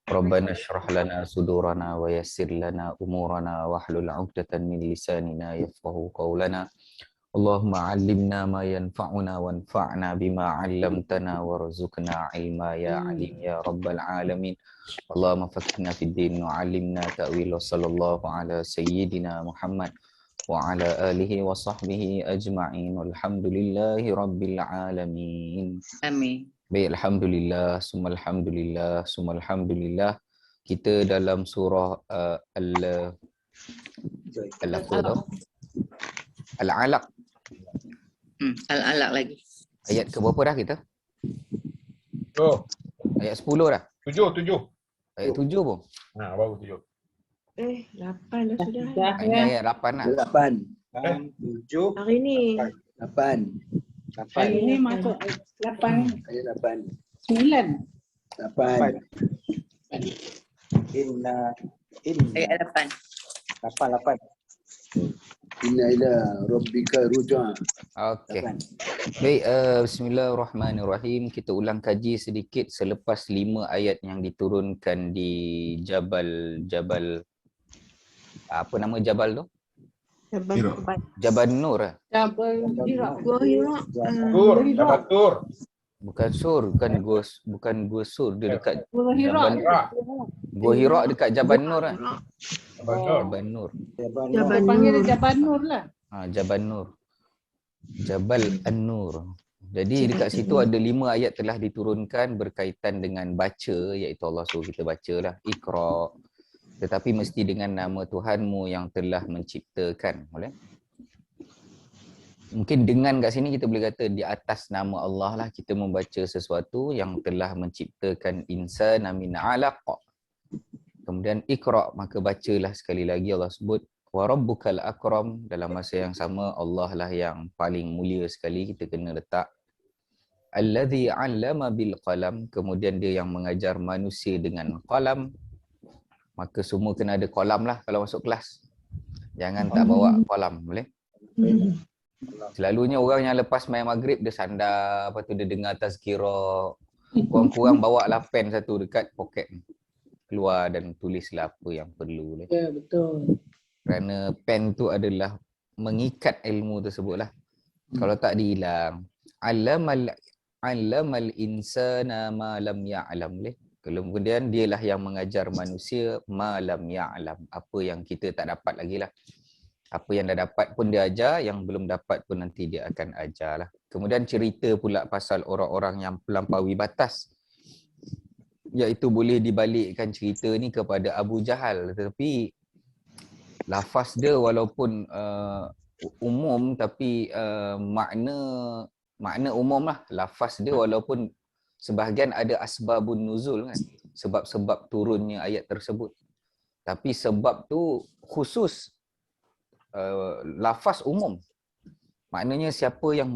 ربنا اشرح لنا صدورنا ويسر لنا أمورنا واحلل عقدة من لساننا يفقه قولنا اللهم علمنا ما ينفعنا وانفعنا بما علمتنا وارزقنا علما يا عليم يا رب العالمين اللهم فقهنا في الدين وعلمنا تأويل وصلى الله على سيدنا محمد وعلى آله وصحبه أجمعين والحمد لله رب العالمين. Amin. Baik, Alhamdulillah, summa alhamdulillah. Kita dalam surah Al-Alaq. Al-Alaq lagi. Ayat ke berapa dah kita? Oh, Ayat 10 dah. 7. Ayat 7 pun. Nah, baru 7. 8 dah sudah. Ini ayat 8 lah. 8. 7. Hari ni. 8. Hari ini masuk 8, Ayat 8. 9. 8. Ayat 8. 8. Inna ila rabbika ruj'a. Okey. Baik, bismillahirrahmanirrahim. Kita ulang kaji sedikit selepas 5 ayat yang diturunkan di Jabal apa nama Jabal tu? Jabal Nur. Jabal Gua Hira. Tur. Bukan Sur, bukan Gua Sur, dia dekat Hira. Gua Hira dekat Jabal Nur kan? Betul. Jabal Nur. Jabal Panggil Nur. dia Jabal Nur lah. Jabal Nur. Jabal An-Nur. Jadi dekat situ ada 5 ayat telah diturunkan berkaitan dengan baca, iaitu Allah suruh kita bacalah Iqra. Tetapi mesti dengan nama Tuhanmu yang telah menciptakan. Boleh? Mungkin dengan kat sini kita boleh kata di atas nama Allah lah kita membaca sesuatu yang telah menciptakan insan min 'alaq. Kemudian Iqra, maka bacalah sekali lagi Allah sebut wa rabbukal akram, dalam masa yang sama Allah lah yang paling mulia sekali, kita kena letak allazi 'allama bil qalam, kemudian dia yang mengajar manusia dengan qalam. Maka semua kena ada qalam lah kalau masuk kelas. Jangan tak bawa qalam, boleh? Selalunya orang yang lepas main maghrib dia sandar, lepas tu dia dengar tazkirah. Kurang-kurang bawa lah pen satu dekat poket ni. Keluar dan tulislah apa yang perlu. Ya, betul. Kerana pen tu adalah mengikat ilmu tersebut lah. Kalau tak dihilang. Allamal insana ma lam ya'lam. Kemudian dialah yang mengajar manusia ma lam ya'lam. Apa yang kita tak dapat lagi lah. Apa yang dah dapat pun dia ajar, yang belum dapat pun nanti dia akan ajar lah. Kemudian cerita pula pasal orang-orang yang melampaui batas. Iaitu boleh dibalikkan cerita ni kepada Abu Jahal. Tetapi lafaz dia walaupun umum, tapi makna umum lah. Lafaz dia walaupun sebahagian ada asbabun nuzul kan. Sebab-sebab turunnya ayat tersebut. Tapi sebab tu khusus. Lafaz umum. Maknanya siapa yang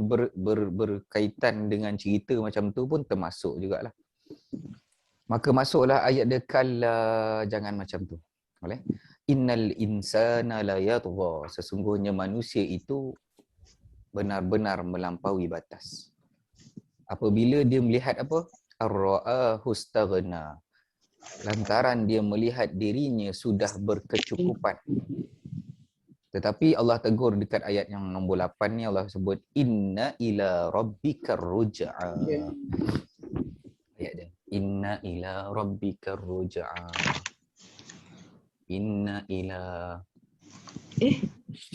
berkaitan dengan cerita macam tu pun termasuk jugalah. Maka masuklah ayat dia kalla, jangan macam tu. Boleh? Innal insana la yatgha, sesungguhnya manusia itu benar-benar melampaui batas. Apabila dia melihat apa? Ar-ra'ahu istaghna. Lantaran dia melihat dirinya sudah berkecukupan. Tetapi Allah tegur dekat ayat yang nombor 8 ni, Allah sebut inna ila rabbikar ruj'a. Ayat dia. Inna ila rabbikar ruj'a. Inna ila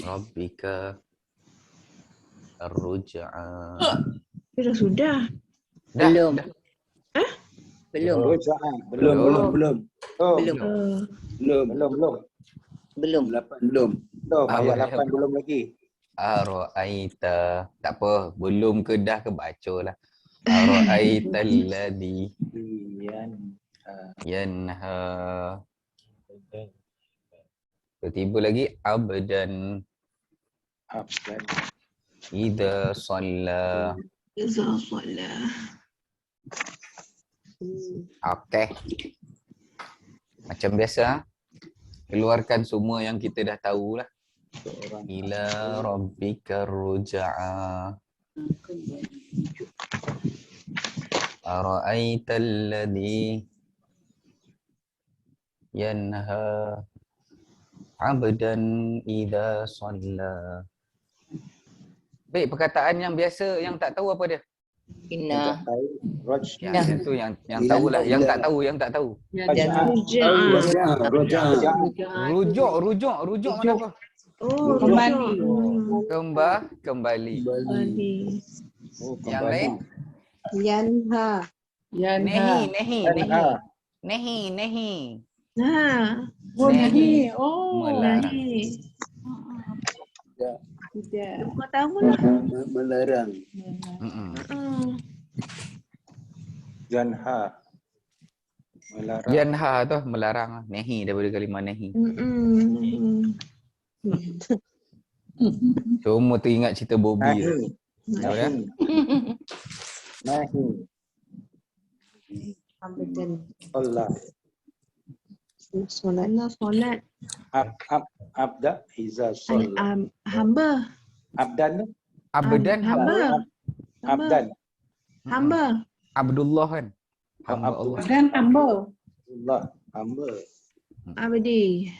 rabbika ar-ruj'a. Sudah. Belum. Hah? Belum. Belum. Belum. 8 belum. Ayat 8 belum lagi. Ara'aita. Tak apa, belum ke dah ke baca lah. Ara'aita alladhi yanha. Tiba lagi abdan idza shalla. Okey. Macam biasa, keluarkan semua yang kita dah tahu lah. Ila rabbika ruj'a. Ara'aita alladhi yanha 'abdan idza shalla. Baik, perkataan yang biasa yang tak tahu apa dia? Inna. Raj. Ya, yang tu yang tahulah, yang tak tahu. Dan Ruja'ah. Rujuk mana apa? Oh, Kembali. rujak. Kembali. Kembali. Oh, Yang lain? Yanha. Nehi. Nah, Oh, Nehi. nahi. Oh. Melarang. ni. Tidak. Kau tahu lah. Melarang. Janha. Melarang. Yanha tu melarang. Nehi daripada kalimah nehi. Cuma teringat cerita Bobby tu. Nahi. Tahu dah? Nahi. Abadan. Allah. Solat. Abda iza sholat. Hamba. Abdan. Abdan hamba. Abdan. Abdullah kan. Hamba Abdul. Allah. Dan hamba. Allah. Hamba. Abdi.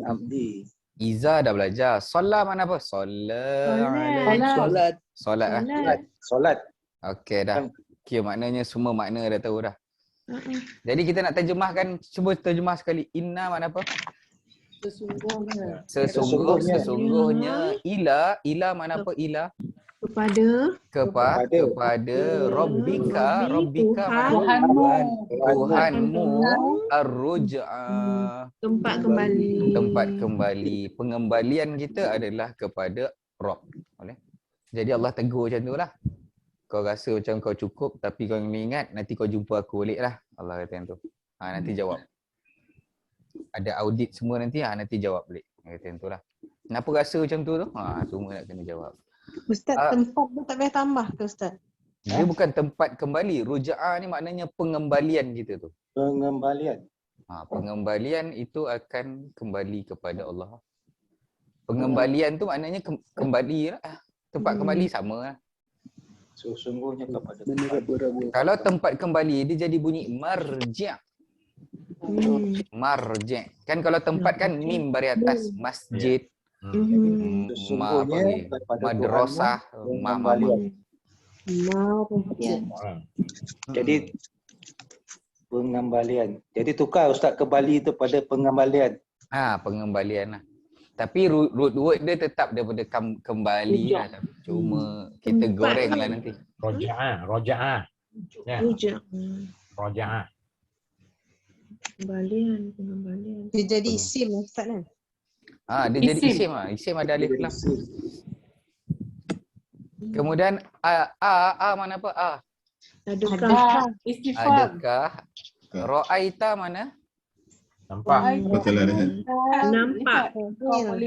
Abdi. Iza dah belajar. Solat mana apa? Solat. Solat lah. Solat. Okey dah. Kira maknanya semua makna dah tahu dah. Jadi kita nak terjemahkan, cuba terjemah sekali. Inna mana apa? Sesungguhnya. Sesungguhnya. Ila mana apa? Ila kepada Rabbika mana apa? Tuhanmu ar-ruj'a, tempat kembali. Pengembalian kita adalah kepada Rabb. Boleh? Jadi Allah tegur macam tu lah. Kau rasa macam kau cukup tapi kau ingat nanti kau jumpa aku balik lah. Allah kata macam tu. Nanti jawab. Ada audit semua nanti, nanti jawab balik. Kata macam tu lah. Kenapa rasa macam tu tu? Semua nak kena jawab. Ustaz, tempat tu tak payah tambah ke Ustaz? Dia bukan tempat kembali. Ruja'ah ni maknanya pengembalian kita tu. Pengembalian. Pengembalian itu akan kembali kepada Allah. Pengembalian tu maknanya kembali lah. Tempat kembali sama lah. Sesungguhnya kepada Kalau tempat kembali dia jadi bunyi marji'. Marji'. Kan kalau tempat kan mim bari atas, masjid, Sesungguhnya kepada madrasah, pengembalian. Jadi pengembalian. Jadi tukar Ustaz ke Bali tu pada pengembalian. Pengembalian lah. Tapi root word dia tetap daripada kembali lah. Cuma kita goreng lah nanti. Roja'ah. Ya. Rujak. Roja'ah. Pengembalian. Dia jadi isim Ustaz kan? Dia jadi isim lah. Isim ada alif lam. Kemudian mana apa? Adakah Adakah ra'aita mana? Nampak. nampak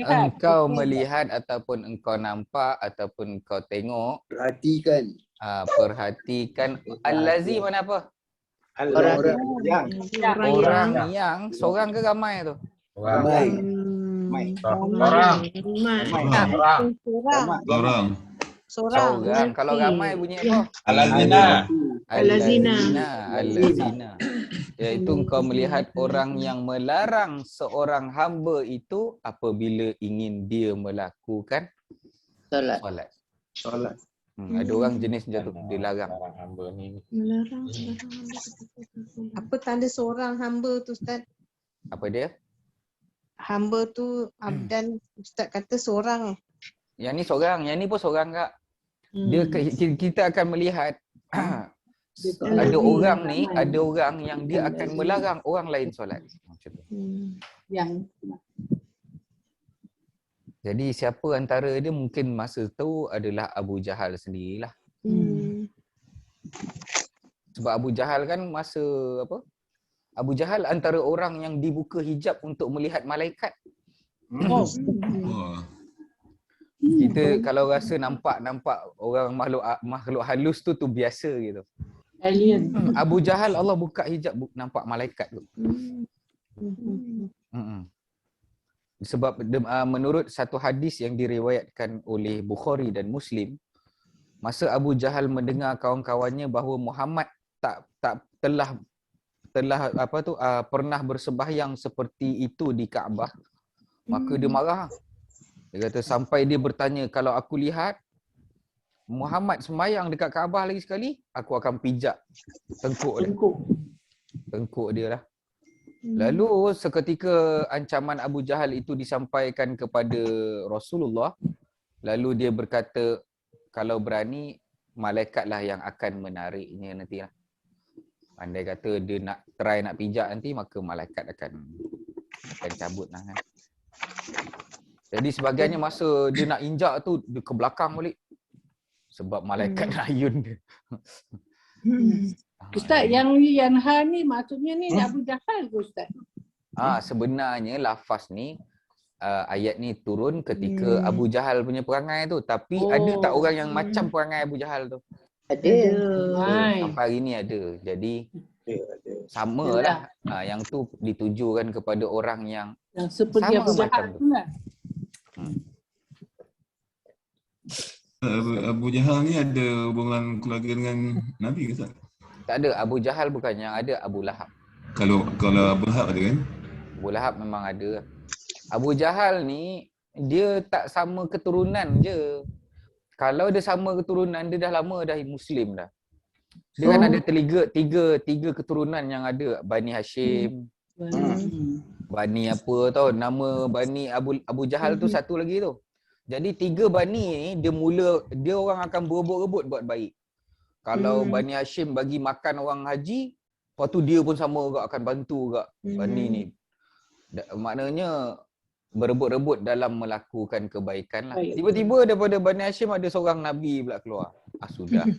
Engkau melihat ataupun engkau nampak ataupun engkau tengok. Perhatikan. Perhatikan. Allazi mana apa? Orang yang seorang ke ramai tu? Ramai. Seorang. Kalau ramai bunyi apa? Al-lazina. Iaitu engkau melihat orang yang melarang seorang hamba itu apabila ingin dia melakukan solat. Ada orang jenis macam tu, dia larang. Melarang. Apa tanda seorang hamba tu Ustaz? Apa dia? Hamba tu abdan Ustaz kata seorang. Yang ni seorang, yang ni pun seorang kak. Dia kita akan melihat ada orang yang dia akan melarang orang lain solat. Macam tu. Yang Jadi siapa antara dia mungkin masa tu adalah Abu Jahal sendirilah. Sebab Abu Jahal kan masa apa? Abu Jahal antara orang yang dibuka hijab untuk melihat malaikat. Kita kalau rasa nampak orang makhluk halus tu biasa gitu. alien. Abu Jahal Allah buka hijab nampak malaikat tu. Sebab menurut satu hadis yang diriwayatkan oleh Bukhari dan Muslim, masa Abu Jahal mendengar kawan-kawannya bahawa Muhammad telah pernah bersembahyang seperti itu di Kaabah, maka dia marah. Dia kata sampai dia bertanya, kalau aku lihat Muhammad sembahyang dekat Kaabah lagi sekali, aku akan pijak tengkuk dia. Tengkuk dia lah. Lalu seketika ancaman Abu Jahal itu disampaikan kepada Rasulullah, lalu dia berkata, kalau berani, malaikatlah yang akan menariknya nanti lah. Andai kata dia nak try nak pijak nanti, maka malaikat akan cabut lah kan. Jadi sebagiannya masa dia nak injak tu, dia ke belakang balik. Sebab malaikat nak ayun dia. Ustaz, yang Yanha ni maksudnya ni Abu Jahal ke Ustaz? Sebenarnya lafaz ni, ayat ni turun ketika Abu Jahal punya perangai tu. Tapi ada tak orang yang macam perangai Abu Jahal tu? Ada. Sampai hari ni ada. Jadi sama lah. Yang tu ditujukan kepada orang yang seperti sama Abu Jahal macam tu lah. Abu Jahal ni ada hubungan keluarga dengan Nabi ke tak? Tak ada. Abu Jahal bukan, yang ada Abu Lahab. Kalau Abu Lahab ada kan? Abu Lahab memang ada. Abu Jahal ni dia tak sama keturunan je. Kalau dia sama keturunan, dia dah lama dah Muslim dah. Dia kan ada tiga keturunan yang ada. Bani Hashim, Bani apa tau, nama Bani Abu Jahal tu satu lagi tu. Jadi 3 Bani ni dia orang akan berebut-rebut buat baik. Kalau Bani Hashim bagi makan orang haji, lepas tu dia pun sama juga akan bantu juga Bani ni. Maknanya berebut-rebut dalam melakukan kebaikan lah. Tiba-tiba daripada Bani Hashim ada seorang Nabi pula keluar. Sudah.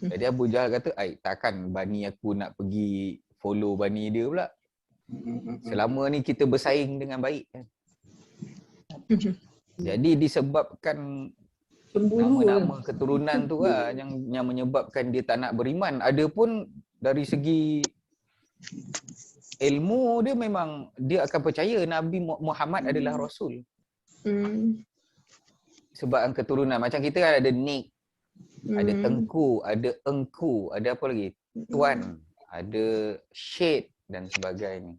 Jadi Abu Jahal kata, takkan Bani aku nak pergi follow Bani dia pula. Selama ni kita bersaing dengan baik kan. Jadi disebabkan nama-nama keturunan tu lah yang menyebabkan dia tak nak beriman. Adapun dari segi ilmu dia memang dia akan percaya Nabi Muhammad adalah Rasul. Sebab keturunan macam kita kan ada Nik, ada Tengku, ada Engku, ada apa lagi? Tuan, ada Syed dan sebagainya.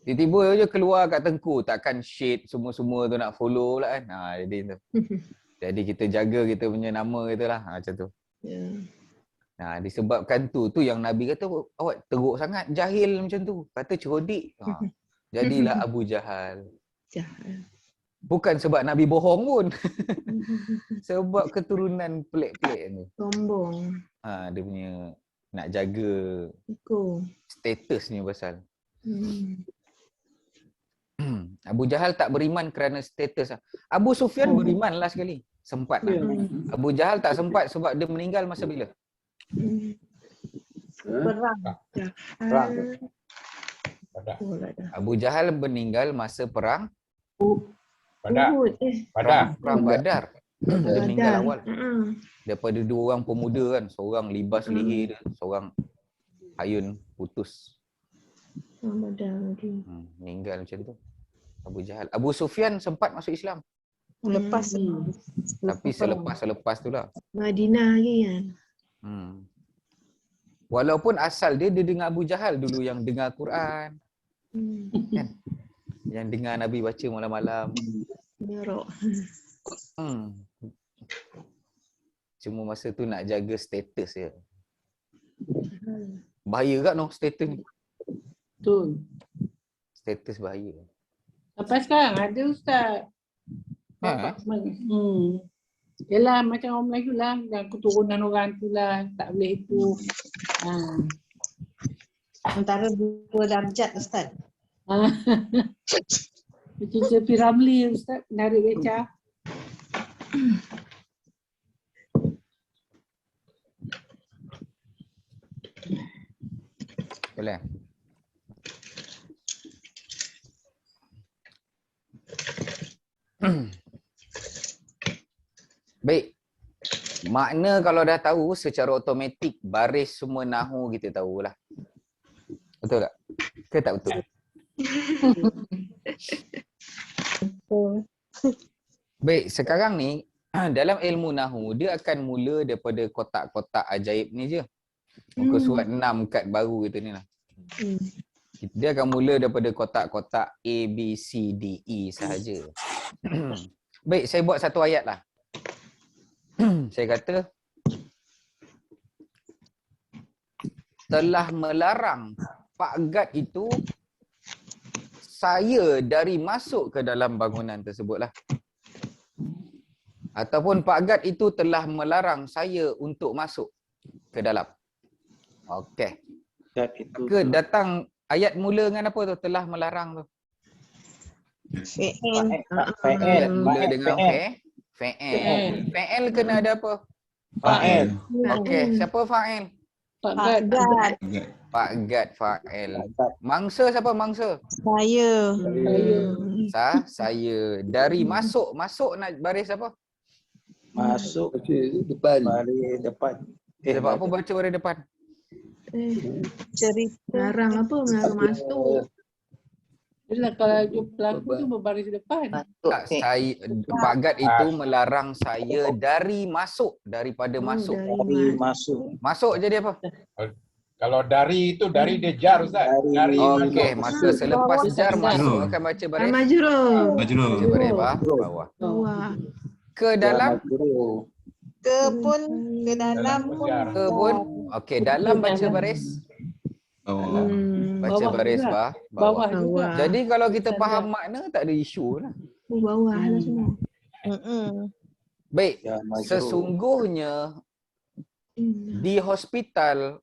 Tiba-tiba je keluar kat Tengku, takkan Syed semua-semua tu nak follow lah kan. Jadi tu. Jadi kita jaga kita punya nama kita lah. Macam tu. Disebabkan tu yang Nabi kata, awak teruk sangat jahil macam tu. Kata cerodik. Jadilah Abu Jahal. Bukan sebab Nabi bohong pun. Sebab keturunan pelik-pelik ni. Sombong. Dia punya nak jaga statusnya pasal. Abu Jahal tak beriman kerana status. Abu Sufyan beriman lah sekali. Sempat lah. Abu Jahal tak sempat sebab dia meninggal masa bila? Perang. Abu Jahal meninggal masa perang Badar. Perang Badar. Dia meninggal awal. Daripada 2 orang pemuda kan, seorang libas lihir dia, seorang ayun putus. Meninggal macam tu. Abu Jahal. Abu Sufyan sempat masuk Islam. Lepas Tapi selepas tu lah. Madinah lagi kan. Walaupun asal dia dengar Abu Jahal dulu yang dengar Quran. Kan? Yang dengar Nabi baca malam-malam. Merok. Cuma masa tu nak jaga status je. Bahaya kat status ni. Betul. Status bahaya. Sampai sekarang ada Ustaz. Yelah macam orang Melayu lah, dan keturunan orang tu lah, tak boleh itu. Antara 2 darjat Ustaz. Cerita Piramli Ustaz, narik beca. Boleh? Baik. Makna kalau dah tahu secara automatik baris semua nahu kita tahulah. Betul tak? Ke tak betul? Baik, sekarang ni dalam ilmu nahu dia akan mula daripada kotak-kotak ajaib ni je. Muka surat 6 kad baru kita ni lah. Dia akan mula daripada kotak-kotak A, B, C, D, E sahaja. Baik, saya buat satu ayat lah. Saya kata, telah melarang Pak Gad itu saya dari masuk ke dalam bangunan tersebutlah. Ataupun Pak Gad itu telah melarang saya untuk masuk ke dalam. Okey. Maka datang ayat mula dengan apa tu? Telah melarang tu. Ayat mula dengan fa'il. Fa'il kena ada apa? Fa'il. Okey, siapa fa'il? Pak Gad. Pak Gad fa'il. Mangsa siapa mangsa? Saya. Saya. Dari masuk. Masuk nak baris apa? Masuk depan. Baris depan. Sebab apa baca baris depan? Cerita. Larang apa? Melarang masuk. Yelah, kalau pelaku tu berbaris depan. Tak, saya, Pak Gad itu melarang saya dari masuk. Daripada masuk. Dari masuk. Masuk jadi apa? Kalau dari itu, dari dia jar Ustaz. Dari Okey, masuk. maka selepas jar masuk akan baca baris. Majrur. Majrur. Baca baris bawah. Bawah. Ke dalam. Ke pun. Ke dalam pun. Jar. Ke pun. Okey, dalam baca baris. Oh. Baca Bawah baris juga. bawah. Bawah juga. Bawah. Jadi kalau kita faham makna, tak ada isu lah. Bawah lah semua. Baik, Ya, majrur. sesungguhnya di hospital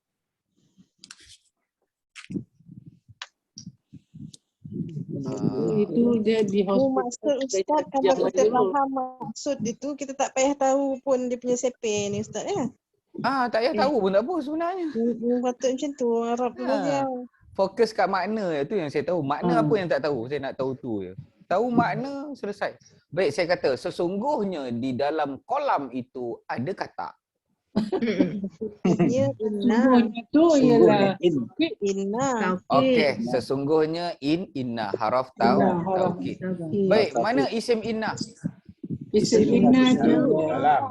Itu dia di Maksud hospital. Ustaz, kalau Yang kita majrur. faham maksud itu, kita tak payah tahu pun dia punya sepe ni Ustaz ya. tak payah tahu pun tak apa sebenarnya. Patut macam tu, Arab tu belajar. Fokus kat makna tu yang saya tahu. Makna apa yang tak tahu, saya nak tahu tu je. Tahu makna, selesai. Baik, saya kata sesungguhnya di dalam kolam itu ada kata. Ya, inna. Sungguhnya tu ialah Inna. Okey, sesungguhnya inna haraf Inna, haraf taukid. Taukid. Baik, mana isim inna? isim inna tu. Dalam.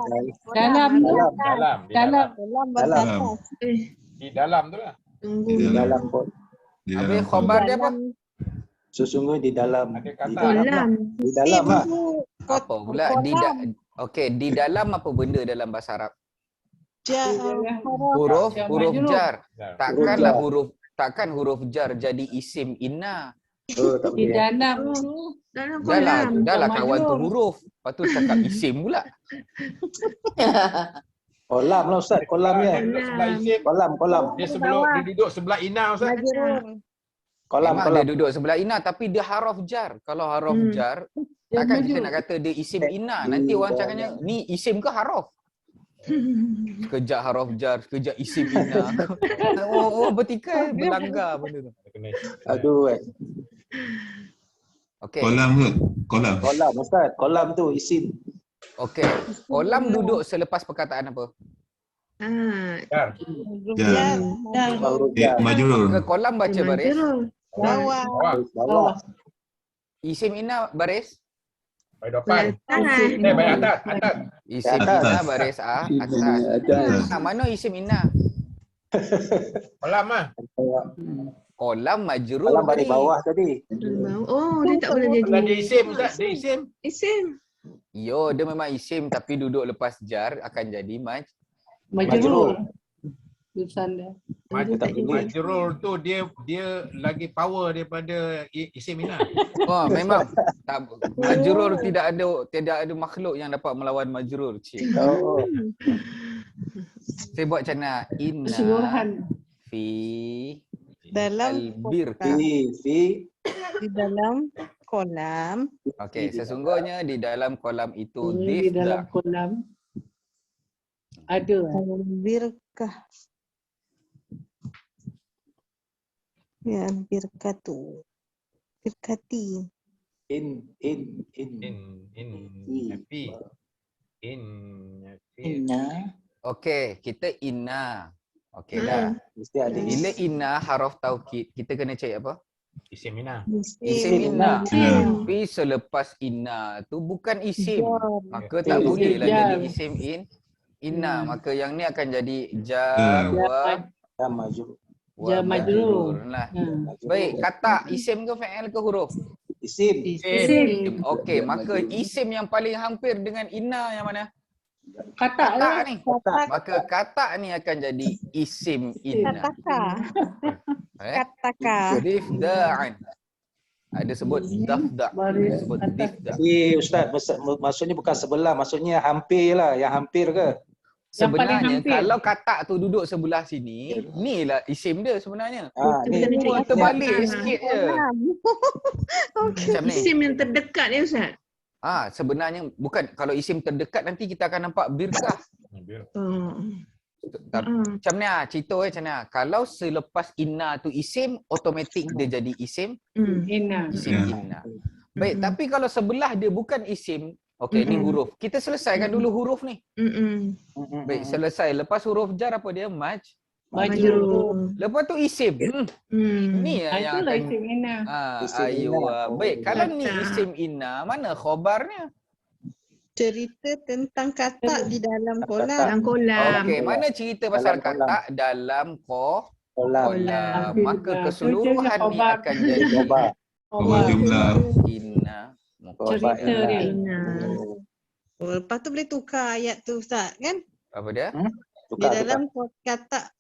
Dalam tu. Dalam. Di Dalam. Dalam bahasa Dalam. atas. Di dalam tu lah. Tunggu. Di dalam. Dalam kot. Di Habis dalam. khabar dia apa? Sesungguhnya di dalam. Ada kata. Di dalam lah. Kolam. Di dalam lah. Apa pula? Okey, di dalam apa benda dalam bahasa Arab? Huruf Jar huruf majrur. jar. Jar. Takkanlah takkan huruf jar jadi isim inna. Oh, tak Di boleh. dalam tu. Dalam Dah lah, kolam. dah lah Jar kawan tu majrur. huruf. Lepas tu cakap isim pula. Kolam lah Ustaz. Kolamnya. Dia duduk sebelah isim. Kolam. Dia duduk sebelah ina Ustaz. Majrur. Kolam. Memang dia duduk sebelah inna tapi dia haraf jar. Kalau haraf jar, Dia takkan maju. kita nak kata dia isim inna. Nanti orang cakapnya, ni isim ke haraf? Sekejap haraf jar, sekejap isim inna. Bertikai, berlanggar benda tu. Kena. Aduh. Okey. Kolam ke? Kolam. Kolam Ustaz. Kolam tu isim. Okey. Kolam duduk selepas perkataan apa? Jar. Ya. Huruf jar. Majrur. Ke kolam baca baris. Majrur. Bawah. Bawah. Bawah. Isim inna baris. Baik depan. Atas. Baik atas. Atas. Isim Atas. inna baris A atas. Atas. Mana isim inna? Kolam lah. Kolam majrur Kolam baris tadi. bawah tadi. Oh, dia tak boleh Kalau jadi. dia isim Ustaz. Dia isim. Isim. Yo, dia memang isim tapi duduk lepas jar akan jadi Majrur. Tulisan dia. Majrur tu dia lagi power daripada isim ina. Oh, memang tak, majrur tidak ada makhluk yang dapat melawan majrur. Cik. Oh. Saya buat macam mana? Inna Keseluruhan. fi Dalam al-birka. Fi. di dalam kolam. Okey, sesungguhnya di dalam kolam itu Di dalam difda. kolam. Ada. Birkah. Ya, birkatu. Birkati. In fi. Okey, kita inna. Okey dah. Mesti ada Bila inna haraf taukid, kita kena cari apa? Isim ina. Isim inna. Ya. Tapi selepas inna tu bukan isim. Maka tak Isim bolehlah jar. jadi isim inna. Maka yang ni akan jadi jar wa dan majrur. Jar majrur. lah. Ha. Baik, kata isim ke fi'il ke huruf? Isim. Isim. Okey, maka isim yang paling hampir dengan inna yang mana? Kata Kata lah. ni. Maka kata ni akan jadi isim inna. Kataka. Eh? Kataka. Difda'an. Ada sebut dafda'. Ada sebut difda'. Ustaz, maksudnya bukan sebelah, maksudnya hampir lah, yang hampir ke? Yang paling Sebenarnya hampir. kalau kata tu duduk sebelah sini, ni lah isim dia sebenarnya. Ni. Cuma terbalik sikit je. Macam ni. Isim yang terdekat ni Ustaz. Sebenarnya bukan, kalau isim terdekat nanti kita akan nampak birkah. Oh. Macam ni cerita macam ni. Kalau selepas inna tu isim, automatik dia jadi isim. Inna. Isim Ya. inna. Baik, tapi kalau sebelah dia bukan isim, okey ni huruf. Kita selesaikan dulu huruf ni. Baik, selesai. Lepas huruf jar apa dia? Majrur. Lepas tu isim. Ni yang Itulah akan isim inna. Isim ayo. inna. Baik, kalau ni Kata. isim inna, mana khabarnya? Cerita tentang kata di dalam kolam. Dalam kolam. Okey, mana cerita pasal Dalam kolam. kata dalam Kolam. kolam. Kolam. Maka Itu keseluruhan ni khabar. akan jadi Coba. Khabar jumlah. inna. Cerita dia. Oh, lepas tu boleh tukar ayat tu Ustaz kan? Apa dia? Di dalam kata.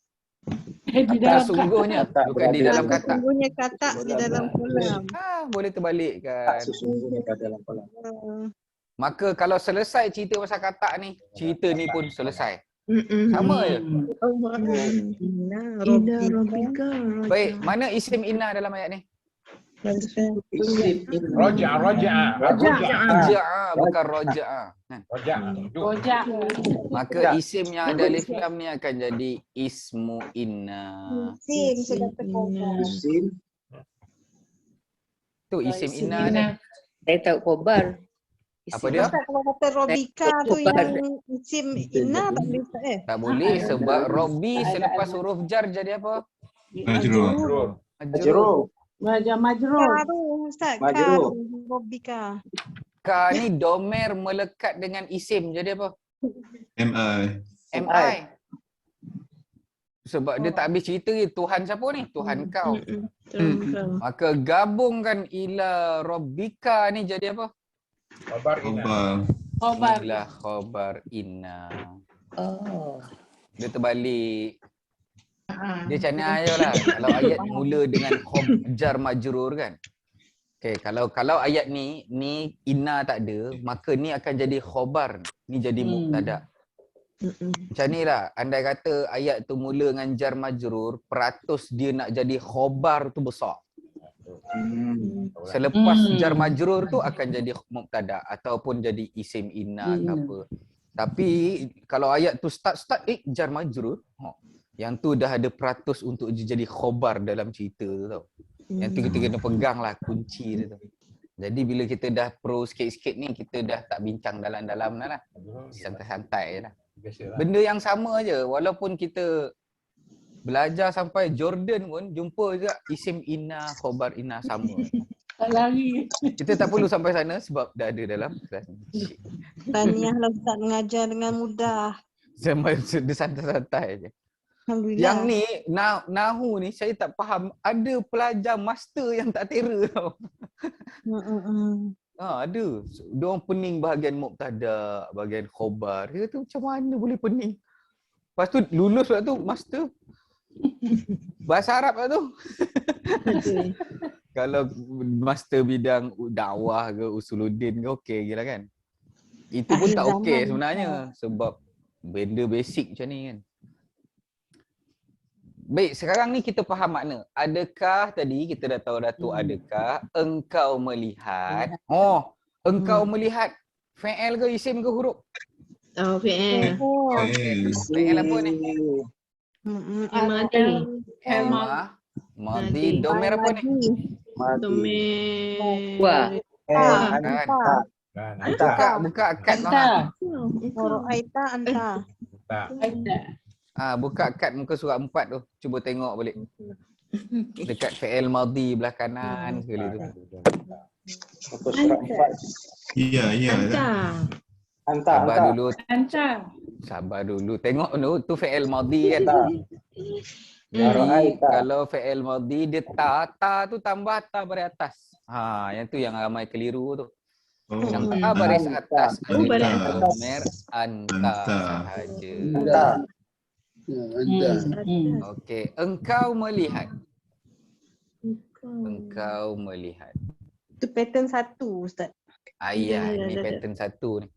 Di dalam Sesungguhnya, kata bukan di dalam kata. Sesungguhnya kata di dalam kolam. Boleh terbalikkan. Sesungguhnya kat dalam kolam. Maka kalau selesai cerita pasal kata ni, cerita ni pun selesai. Sama je. Inna Inna Rabbika. Rabbika. Baik, mana isim inna dalam ayat ni? Raja'a. Raja'a, bukan raja'a. Kan? Rojak. Maka isim yang ada alif lam ni akan jadi ismu inna. Isim sudah terkobar. Isim. Tu isim inna je. Inna. Saya tahu khobar. Apa dia? Ustaz kalau kata Robika tu yang isim inna tak boleh Ustaz Tak boleh sebab Robbi selepas huruf jar jadi apa? Majrur. Majrur. Majrur. Karu Ustaz. Majrur. Karu Robika. Ka ni domer melekat dengan isim jadi apa? MI. MI. Sebab dia tak habis cerita ni, Tuhan siapa ni? Tuhan kau. Maka gabungkan ila Rabbika ni jadi apa? Khabar inna. Khabar. Khobar. Ila khabar inna. Oh. Dia terbalik. Dia macam ni aja lah. Kalau ayat mula dengan jar majrur kan. Okay, kalau ayat ni inna tak ada, maka ni akan jadi khabar. Ni jadi mubtada. Macam ni lah. Andai kata ayat tu mula dengan jar majrur, peratus dia nak jadi khabar tu besar. Selepas jar majrur tu akan jadi mubtada ataupun jadi isim inna ke apa. Tapi kalau ayat tu start jar majrur, yang tu dah ada peratus untuk jadi khabar dalam cerita tu tau. Yang tu kita kena pegang lah kunci dia tu. Jadi bila kita dah pro sikit-sikit ni, kita dah tak bincang dalam-dalam lah. Santai-santai je lah. Benda yang sama je. Walaupun kita belajar sampai Jordan pun jumpa juga isim inna, khabar inna sama. Tak lari. Kita tak perlu sampai sana sebab dah ada dalam kelas ni. Tahniahlah Ustaz mengajar dengan mudah. Sampai dia santai-santai je. Alhamdulillah. Yang ni, Nahu ni saya tak faham. Ada pelajar master yang tak tera tau. Ada. Diorang pening bahagian mubtada, bahagian khabar. Dia kata macam mana boleh pening. Lepas tu lulus pula tu master. Bahasa Arab lah tu. Kalau master bidang dakwah ke usuluddin ke okey gila kan. Itu pun tak okey sebenarnya sebab benda basic macam ni kan. Baik, sekarang ni kita faham makna. Adakah tadi kita dah tahu dah tu adakah engkau melihat. Engkau melihat fi'il ke isim ke huruf? Fi'il. Fi'il apa ni? Madi. Madi. Domer apa ni? Domer. Wah. Buka kad Anta. Aita anta. Buka kad muka surat 4 tu. Cuba tengok balik. Dekat fi'il madhi belah kanan sekali tu. Muka surat 4. Ya. Hantar. Dulu. Anta. Sabar dulu. Tengok dulu tu fi'il madhi kan. Ra'aita. kalau fi'il madhi dia ta tu tambah ta baris atas. Yang tu yang ramai keliru tu. Oh, Yang Hmm. ta baris Anta. atas Oh, baris adalah atas. domer anta Anta. sahaja. Anda. Anda. Okey, engkau melihat. Engkau. Engkau melihat. Itu pattern 1 Ustaz. Ayat Ya, ni ya, ya. pattern 1 ni.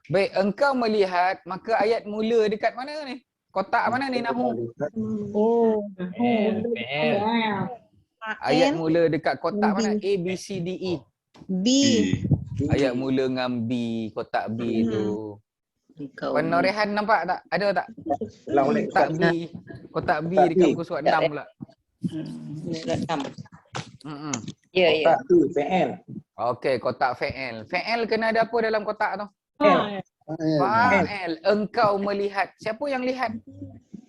Baik, engkau melihat, maka ayat mula dekat mana ni? Kotak mana ni Nahu? Oh. PL. Ayat N, mula dekat kotak B. mana? A, B, C, D, E. B. Ayat mula dengan B, kotak B tu. Engkau Puan Norehan nampak tak? Ada tak? Ulang balik. Kotak B. Kotak B Kotak dekat B. muka surat 6 pula. surat 6. Mm-mm. Ya, ya. Kotak tu PL. Okey, kotak fa'il. Fa'il kena ada apa dalam kotak tu? L. Fa'il. Engkau melihat. Siapa yang lihat?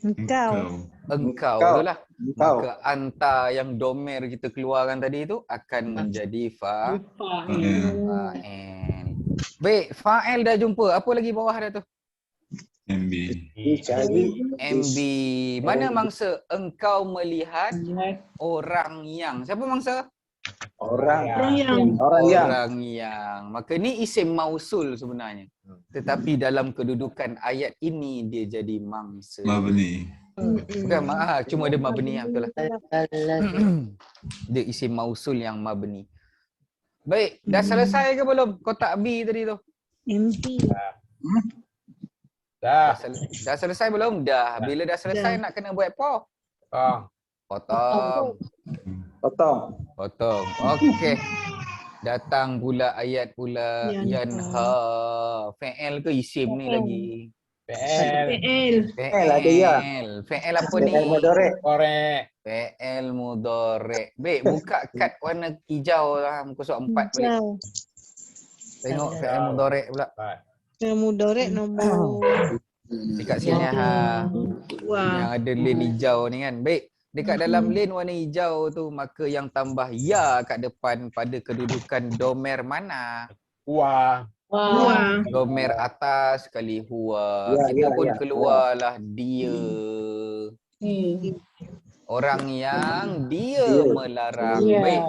Engkau. Engkau Engkau. itulah. Engkau. Maka anta yang domer kita keluarkan tadi tu akan menjadi fa'il. Baik, fa'il dah jumpa. Apa lagi bawah dia tu? MB. Dicari. MB. Mana mangsa engkau melihat orang yang? Siapa mangsa? Orang. Orang yang. Orang yang. Orang yang. Maka ni isim mausul sebenarnya. Tetapi dalam kedudukan ayat ini dia jadi mangsa. Mabni. Bukan cuma dia mabni lah, betul lah. Alladhi. Dia isim mausul yang mabni. Baik, dah selesai ke belum kotak B tadi tu? MB. Dah. Dah selesai belum? Dah. Bila dah selesai nak kena buat apa? Potong. Potong. Okey. Datang pula ayat pula yanha. Fi'il ke isim ni lagi? PL. PL. Fi'il ada ya. Fi'il apa ni? Fi'il mudhari'. Korek. Fi'il mudhari'. Baik, buka kad warna hijau lah muka surat 4 balik. Hijau. Tengok fi'il mudhari' pula. Mudorek nombor. Dekat sini Wah. yang ada lane hijau ni kan. Baik, dekat dalam lane warna hijau tu maka yang tambah ya kat depan pada kedudukan domer mana? Wah. Wah. Domer atas kali huwa. Ya, Kita ya, pun ya. keluarlah dia. Orang yang dia Dia. melarang. Ya. Baik.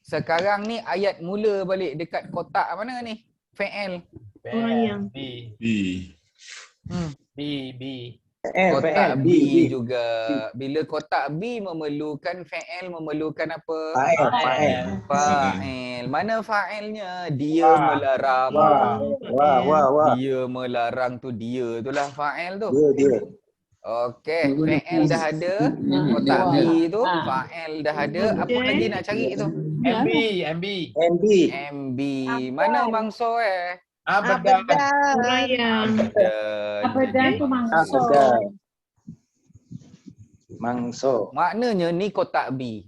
Sekarang ni ayat mula balik dekat kotak mana ni? Fi'il. Orang yang. B. B. B. Kotak Fi'il. B juga. Bila kotak B memerlukan fi'il memerlukan apa? Fa'il. Fa'il. Mana fa'ilnya? Dia Wah. melarang. Wah. Dia melarang tu dia itulah fa'il tu. Dia. Okey, fi'il dah ada. Kotak B tu fa'il dah ada. Apa lagi nak cari tu? MB. MB. MB. Mana mangsa Abadan. Orang yang. Abadan tu mangsa. Abadan. Mangso. Maknanya ni kotak B.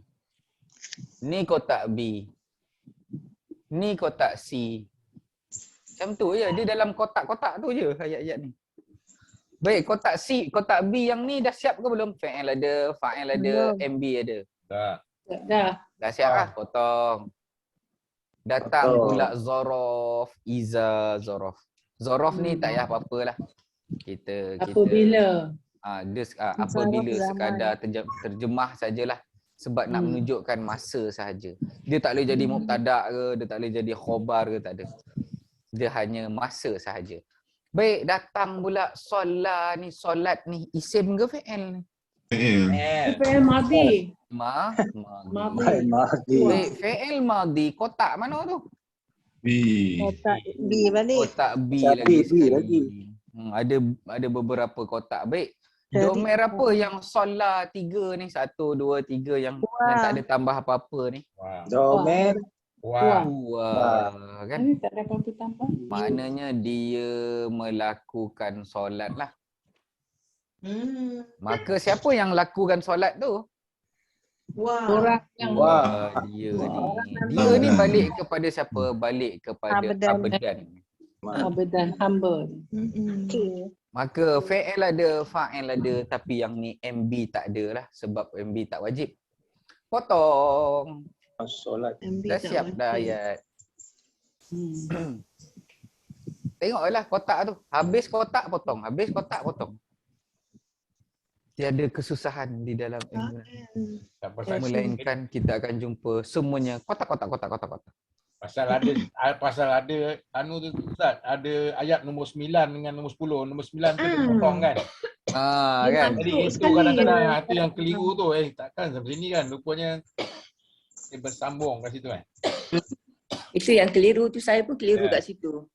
Ni kotak B. Ni kotak C. Macam tu je. Dia dalam kotak-kotak tu je ayat-ayat ni. Baik, kotak C, kotak B yang ni dah siap ke belum? Fi'il ada, fa'il ada, MB ada. Dah. Dah siap lah, potong. Datang pula zorof, iza zorof. Zorof ni tak payah apa-apa lah. Kita Apabila. apabila Zorof sekadar terjemah sajalah. Sebab nak menunjukkan masa sahaja. Dia tak boleh jadi mubtada' ke, dia tak boleh jadi khobar ke, tak ada. Dia hanya masa sahaja. Baik, datang pula solat ni. Solat ni isim ke fi'il ni? Fi'il. Fi'il madhi. Madhi. Mahdi. Baik, fi'il madhi kotak mana tu? B. Kotak B balik. Kotak B Kotak lagi B sekali. lagi. Ada beberapa kotak. Baik. Jadi- Domer apa yang solat 3 ni? 1, 2, 3 yang tak ada tambah apa-apa ni? Domer. Wah. Wah, kan? Ini tak ada apa-apa tambah. Maknanya dia melakukan solat lah. Maka siapa yang lakukan solat tu? Orang yang Wah. Dia ni. Dia ni balik kepada siapa? Balik kepada Abadan. abadan. abadan hamba. Okey. Maka fi'il ada, fa'il ada, tapi yang ni MB tak ada lah sebab MB tak wajib. Potong. Solat. Dah siap dah ayat. Tengoklah kotak tu. Habis kotak potong, habis kotak potong. Tiada kesusahan di dalam ilmu nahwu. Tak pasal Melainkan kita akan jumpa semuanya kotak-kotak. pasal ada anu tu Ustaz, ada ayat nombor 9 dengan nombor 10. Nombor 9 tu dia potong kan. Dia Kan? Jadi masuk itu sekali kadang-kadang je. itu yang keliru tu. Takkan sampai sini kan. Rupanya dia bersambung kat situ kan. Itu yang keliru tu, saya pun keliru Ya. kat situ.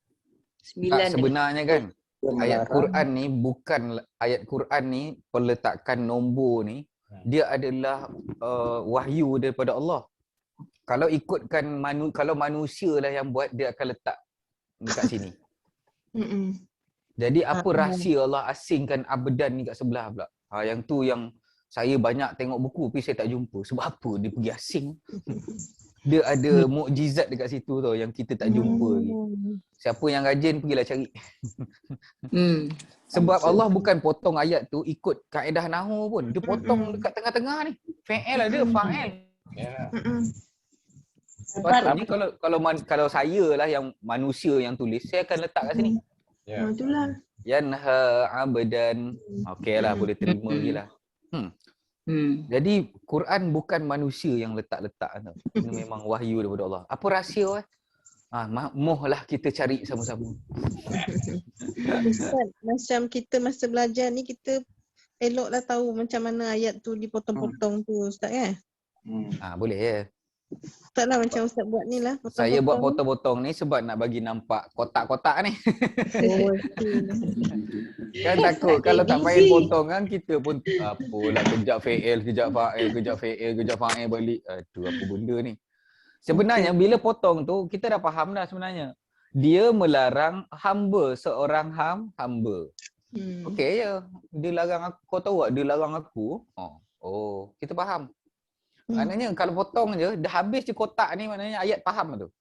Tak, 9 sebenarnya kan Dia ayat melarang. Quran ni bukan ayat Quran ni peletakan nombor ni dia adalah wahyu daripada Allah. Kalau ikutkan kalau manusia lah yang buat, dia akan letak dekat sini. Mm-mm. Jadi apa rahsia Allah asingkan abadan ni kat sebelah pula? Yang tu yang saya banyak tengok buku tapi saya tak jumpa. Sebab apa dia pergi asing? Dia ada mukjizat dekat situ tau yang kita tak jumpa lagi. Siapa yang rajin pergilah cari. Sebab Allah bukan potong ayat tu ikut kaedah nahwu pun. Dia potong dekat tengah-tengah ni. Fa'il ada, fa'il. Ya. Mm-mm. Patutnya kalau saya lah yang manusia yang tulis, saya akan letak kat sini. Ya. Itulah. Yanha abadan. Okeylah, boleh terima je lah. Jadi Quran bukan manusia yang letak-letak tu. Ini memang wahyu daripada Allah. Apa rahsia? Mohlah kita cari sama-sama. Ustaz, macam kita masa belajar ni kita eloklah tahu macam mana ayat tu dipotong-potong tu Ustaz kan? Boleh ya. Taklah macam Ustaz buat ni lah. Saya buat potong-potong ni sebab nak bagi nampak kotak-kotak ni. Oh, Kan takut kalau tak payah potong kan kita pun apalah kejap fa'il, kejap fa'il, kejap fa'il, kejap fa'il balik. Aduh apa benda ni. Sebenarnya bila potong tu kita dah faham dah sebenarnya. Dia melarang hamba, seorang hamba. Okey je. Dia larang aku, kau tahu tak dia larang aku? Oh, kita faham. Maknanya kalau potong je, dah habis je kotak ni maknanya ayat faham tu.